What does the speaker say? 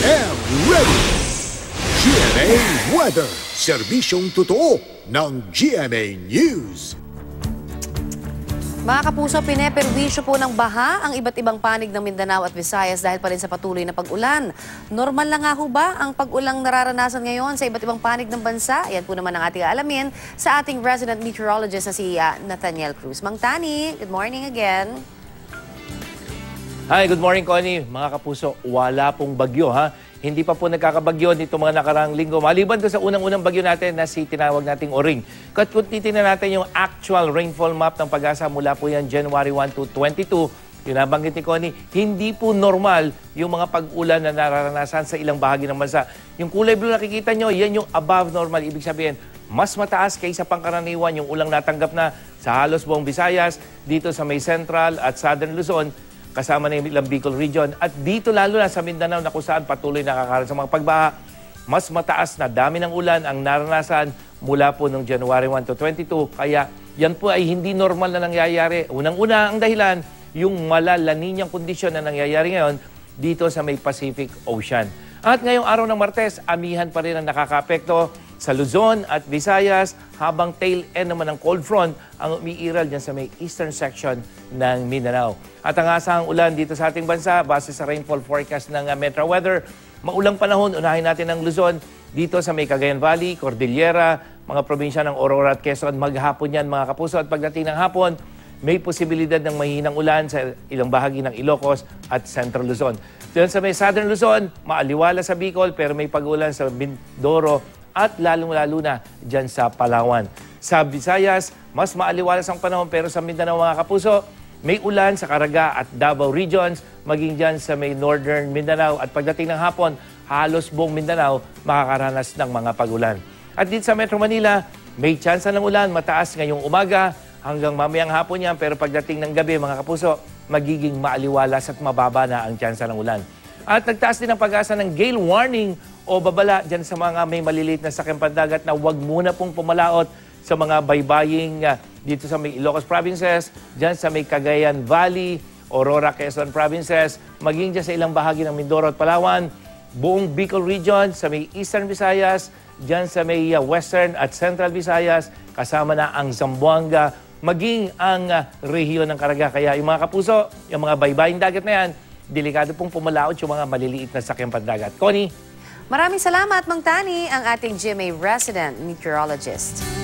and ready! GMA Weather, serbisyong totoo ng GMA News. Mga kapuso, pineperwisyo po ng baha ang iba't ibang panig ng Mindanao at Visayas dahil pa rin sa patuloy na pag-ulan. Normal na nga ho ba ang pag-ulang nararanasan ngayon sa iba't ibang panig ng bansa? Yan po naman ang ating alamin sa ating resident meteorologist na si Nathaniel Cruz. Mang Tani, good morning again. Hi, good morning, Connie. Mga kapuso, wala pong bagyo, ha? Hindi pa po nagkakabagyo nito mga nakaraang linggo. Maliban doon sa unang-unang bagyo natin na si tinawag nating Oring. Kung titignan natin yung actual rainfall map ng Pag-asa mula po yan January 1 to 22, yung nabanggit ni Connie, hindi po normal yung mga pag-ulan na nararanasan sa ilang bahagi ng bansa. Yung kulay blue nakikita nyo, yan yung above normal. Ibig sabihin, mas mataas kaysa pangkaraniwan yung ulang natanggap na sa halos buong Visayas, dito sa may Central at Southern Luzon, kasama na yung ilang Bicol region. At dito lalo na sa Mindanao na kung saan patuloy nakakaroon sa mga pagbaha, mas mataas na dami ng ulan ang naranasan mula po noong January 1 to 22. Kaya yan po ay hindi normal na nangyayari. Unang-una ang dahilan, yung malalaninyang kondisyon na nangyayari ngayon dito sa may Pacific Ocean. At ngayong araw ng Martes, amihan pa rin ang nakakaapekto sa Luzon at Visayas, habang tail end naman ng cold front ang umiiral dyan sa may eastern section ng Mindanao. At ang asahang ulan dito sa ating bansa, base sa rainfall forecast ng Metro Weather, maulang panahon, unahin natin ang Luzon, dito sa may Cagayan Valley, Cordillera, mga probinsya ng Aurora at Quezon, maghapon yan mga kapuso. At pagdating ng hapon, may posibilidad ng mahinang ulan sa ilang bahagi ng Ilocos at Central Luzon. Diyan sa may Southern Luzon, maaliwala sa Bicol, pero may pag-ulan sa Mindoro at lalong-lalo na dyan sa Palawan. Sa Visayas, mas maaliwalas ang panahon, pero sa Mindanao mga kapuso, may ulan sa Caraga at Davao regions, maging dyan sa may Northern Mindanao. At pagdating ng hapon, halos buong Mindanao makakaranas ng mga pag-ulan. At dito sa Metro Manila, may tsansa ng ulan, mataas ngayong umaga hanggang mamayang hapon yan, pero pagdating ng gabi mga kapuso, magiging maaliwalas at mababa na ang tsansa ng ulan. At nagtaas din ang Pag-asa ng gale warning o babala dyan sa mga may maliliit na sakyang pandagat na huwag muna pong pumalaot sa mga baybaying dito sa may Ilocos provinces, dyan sa may Cagayan Valley, Aurora, Quezon provinces, maging dyan sa ilang bahagi ng Mindoro at Palawan, buong Bicol region, sa may Eastern Visayas, dyan sa may Western at Central Visayas, kasama na ang Zamboanga, maging ang rehiyon ng Caraga. Kaya yung mga kapuso, yung mga baybaying dagat na yan, delikado pong pumalaot yung mga maliliit na sakyang pandagat. Connie? Maraming salamat, Mang Tani, ang ating GMA resident meteorologist.